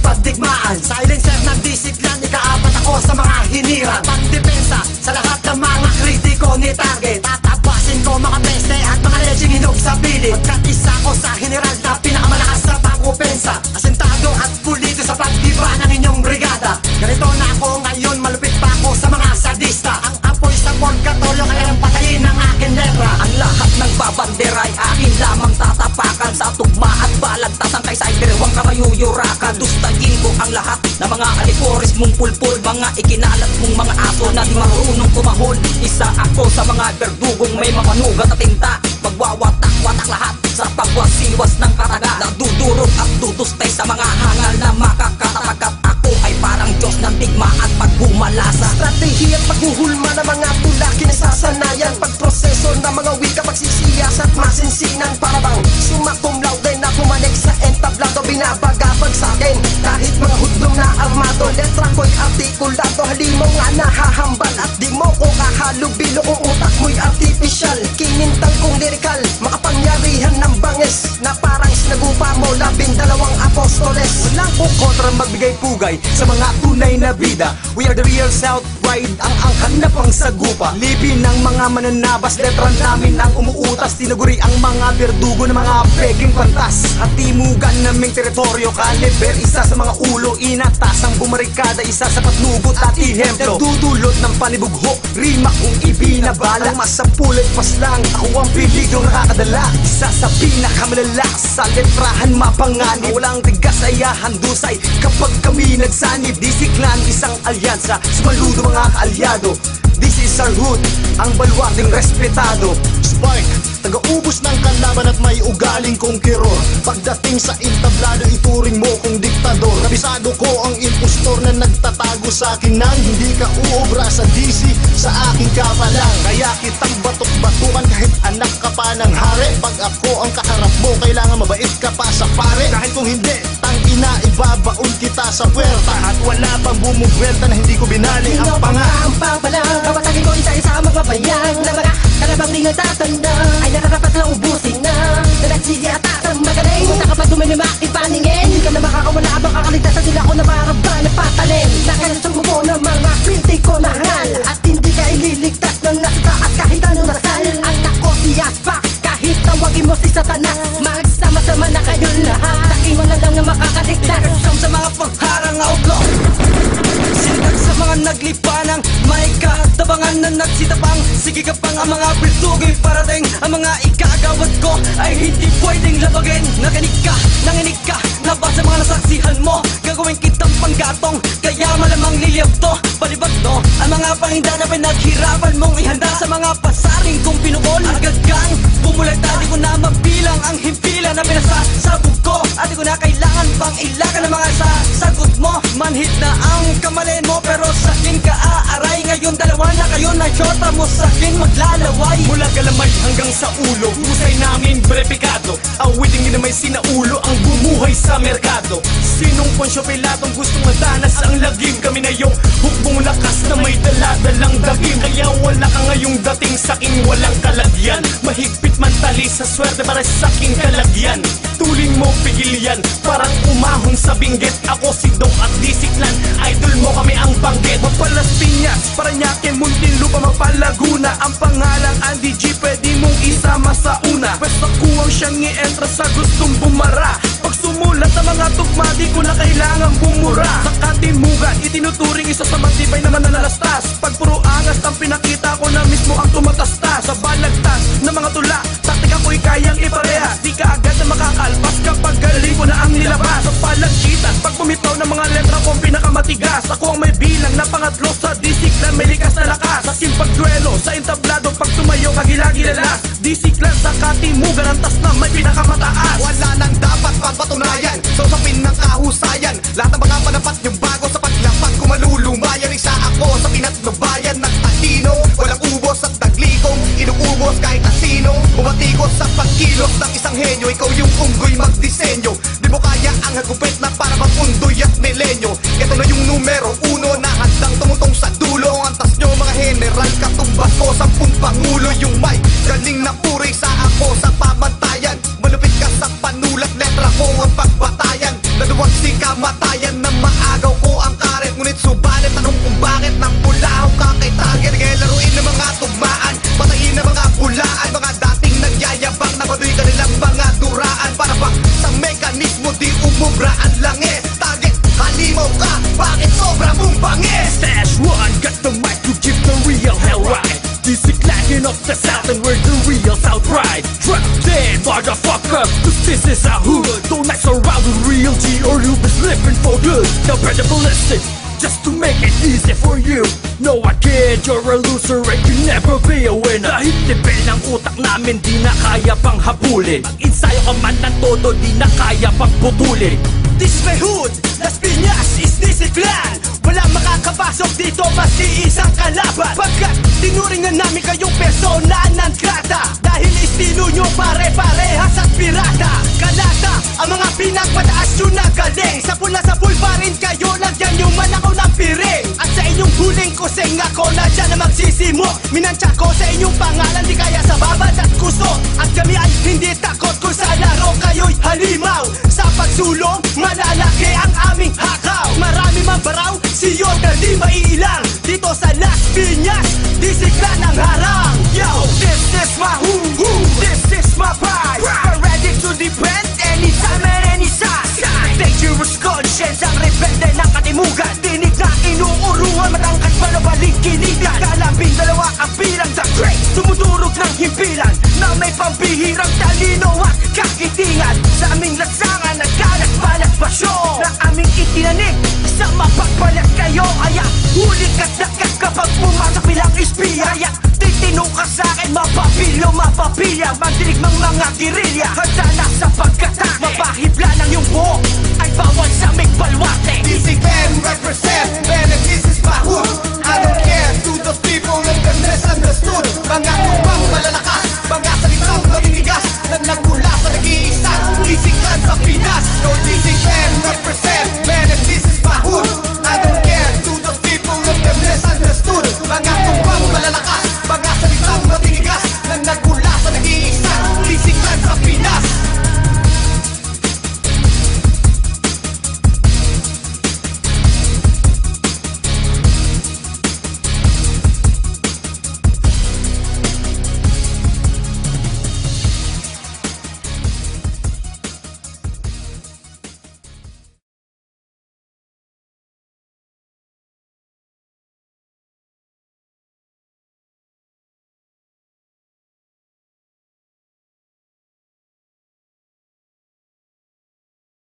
pagdigmaan. Silencer ng disiklan, ikaapat ako sa mga hinirang. Pagdepensa sa lahat ng mga kritiko ni target. Tatapasin ko mga peste at mga lecheng hinog sa pilit. Pagkatisa ko sa general na pinakamalakas sa pag-opensa. Asentado at pulido sa pagdiba ng inyong brigada. Ganito na ako ngayon, malupit pa ako sa mga sadista. Ang apoy sa purgatorio kailang patayin ng akin letra. Ang lahat ng babandera ay akin lamang tatapakan. Sa tugma at balagtasan kay Cyberwang kamayuyurakan. Dustayin ko ang lahat ng mga alipores mong pulpul. Mga ikinalat mong mga aso na di marunong tumahol. Isa ako sa mga berdugong may mamanugat at tinta. Magwawatak-watak lahat sa pagwasiwas ng kataga. Nadudurog at dudustay sa mga hangal na makakatapagat. Ako ay parang Diyos ng digma at pagbumalasa. Stratehiya at paghuhulma ng mga tula kinasasanayan. Pagproseso ng mga wika, pagsisiyas at masinsinan. Para bang sumakum laude na pumanik sa entablado. Binabagabag sa'kin kahit mga hudlong na armado. Letra ko'y artikulado, halimaw nga nahahambal. At di mo ko kahalubilo kung utak mo'y artificial. Kinintang kong lirikal, makapangyarihan ng banges. Na parang sinagupa mo 12 apostoles. Walang ko kontra magbigay pugay sa mga tunay na bida. We are the real South Pride, ang angkan na pang sagupa. Libin ng mga mananabas, letra namin ang umuutas. Tinaguri ang mga berdugo ng mga peking pantas. At timugan naming teritoryo, kaliber isa sa mga ulo. Inatas ang bumarikada, isa sa patnugot at ihemplo. Nagdudulot ng panibugho, rima kung ibinabala. Ang masapulit pas lang, ako ang peligro nakakadala. Isa sa pinakamalala, sa letrahan mapanganib. Walang tigas ay handusay kapag kami nagsanib. Disiklan isang alyansa, sumaludo mga kaalyado. This is our hood, ang baluarding respetado. Spark, taga-ubos ng kalaban at may ugaling kong kiror. Pagdating sa entablado, ituring mo kong diktador. Kabisado ko ang impostor na nagtatago sa akin nang hindi ka uobra sa DC, sa aking kapalang. Kaya kitang batok-batukan kahit anak ka pa ng hari. Pag ako ang kaharap mo, kailangan mabait ka pa sa pare. Dahil kung hindi, tangina, ibabaon kita sa puwerta. At wala pang bumubuelta na hindi ko binali ang panga. Ang papalang, kapatagin ko isa-isa ang mga bayang. Na mga kalabang di nagtatanda ay nararapat lang ubusin na. Na nagsisiatak ang magaling sa kapag gumanim aking paningin. Hindi ka na makakawala abang kakaligtas sa sila ko na maraba na patalin. Nakalasong mo ng mga kritiko na hal. At hindi ka ililigtas ng nasa taas kahit anong nasal. At ako si Aspak, kahit tawagin mo si Satanas. Magsama-sama na kayo lahat. Takin mo na lang na makakaligtas. Sa mga pagharang outlaw, sinag sa mga naglipanang may katabangan na nagsitapang. Sige ka pang ang mga biltuging parating. Ang mga ikagawad ko ay hindi pwedeng labagin. Nanginig ka, nabasa mga nasaksihan mo. Gagawin kitang panggatong, kaya malamang liliyab to. Palibag no, ang mga pahinda na pinaghirapan mong ihanda. Sa mga pasaring kong pinukol, agagang bumulagta. Di ko na mabilang ang himpila na pinasasabog ko. At di ko na kailangan pang ilagan ng mga sasagot mo. Manhit na ang kamalin mo, pero sa'kin ka aaray. Ngayon dalawa na kayo na shorta mo, sa'kin maglalaway. Mula galamay hanggang sa ulo, husay namin berepikado. Awiting na may sinaulo ang bumuhay sa merkado. Sinong Poncio Pilatong gustong madanas ang lagim? Kami na yung hukbong lakas na may daladalang dagim. Kaya wala ka ngayong dating sa'king walang kalagyan. Mahigpit man tali sa swerte para sa'king kalagyan. Tuling mo pigil yan, parang umahon sa binggit. Ako si Dong at Disiklan, idol mo kami ang banggit. Mapalas Piñas, Parañaque, Muntinlupa, Mapalaguna. Ang pangalang Andy G, pwede mong isama sa una. Basta kuwang siyang i-entra sa gustong bumara. Pag sumulat sa mga tugma, di ko na kailangang bumura. Sa katimugan, itinuturing isa sa matibay na mananalastas. Pag puro angas ang pinakita ko na mismo ang tumatastas. Sa balagtas na mga tula, taktika ko'y kayang iparehas. Di ka agad na makakalpas kapag galing ko na ang nilabas. Sa palagkitan, pag bumitaw ng mga letra kong pinakamatigas. Ako ang may bilang na pangatlo sa Disiklan, may likas na lakas. Sa aking pagduelo, sa entablado, pag tumayo kagilagilalas. Disiklan sa katimugan, ang tas na may pinakamataas. Wala nang dapat pagpatunayan, so sapin ng kahusayan. Lahat ng mga panapat yung bago sa paglapat ko malulumayan. Isa ako sa pinatnubayan, nagtatino, walang ubos at naglikong. Inuubos kahit na sino, umatikos sa pagkilos ng isang henyo. Ikaw yung unggoy magdisenyo, di mo kaya ang hagupit na para mapundoy at milenyo. Ito na yung numero uno na handang tumutong sa dulo. Ang antas nyo mga general, katumbas ko 10 pangulo. Yung mic, galing na puri sa ako sa pamantayan. Malupit ka sa panulat, letra ko ang pagbata. bayan na maagaw ko ang karet. Ngunit subalit tanong kung bakit nang pulahaw ka kay target. Kaya laruin ng mga tugmaan, patayin ng mga bulaan, mga dating nagyayabang na padoy kanilang mga duraan. Para bang sa mekanismo di umubra ang langis. Target, halimaw ka, bakit sobra mong bangis? Stash one, got the mic to give the real hell right. This is clanging of the south and we're the real south right. Drop dead, motherfucker, cause this is a hood. Don't mess around with real G or you'll be slipping for good. Now better listen, just to make it easy for you. No, I kid, you're a loser and you'll never be a winner. Dahil level ng utak namin di na kaya pang habulin. Mag-ensayo ka man ng todo, di na kaya pang putulin. This is my hood, Las Piñas is this a clan. Walang makakapasok dito maski isang kalaban. Pagkat tinuringan namin kayong persona non grata. Dahil estilo nyo pare-parehas at pirata. Kalata, ang mga pinagpataas nyo na galing. Sa pula pa rin kayo, lagyan nyo man ako ng piring. At sa inyong huling kusing ako na dyan na magsisimo. Minansya ko sa inyong pangalan, di kaya sa babad at gusto. At kami ay hindi takot kung sa laro kayo'y halimaw. Sa pagsulong, malalaki ang aming hakaw. Marami man baraw, siyo na di maiilang. Dito sa Las Piñas, disiklan ang harang. Yo, this is my hoo, this is my pride. We're ready to defend anytime and any size. Dangerous conscience ang rebelde ng katimugan. Tinig na inuuruan, matangkat malabalik kinigan. Kalabing dalawa ang bilang the great. Tumudurog ng himpilan na may pambihirang talino at kakitingan. Sa aming lansangan nagkalat-balat pasyo na aming itinanig sa mapagbalat kayo. Kaya huli ka't nakat kapag pumasok bilang espiya. Kaya titino ka sa'kin, mapapilyo, mapapilya. Magdinig mga girilya, handa na sa pagkatak. Mapahibla ng iyong buhok ay bawal sa aming balwa.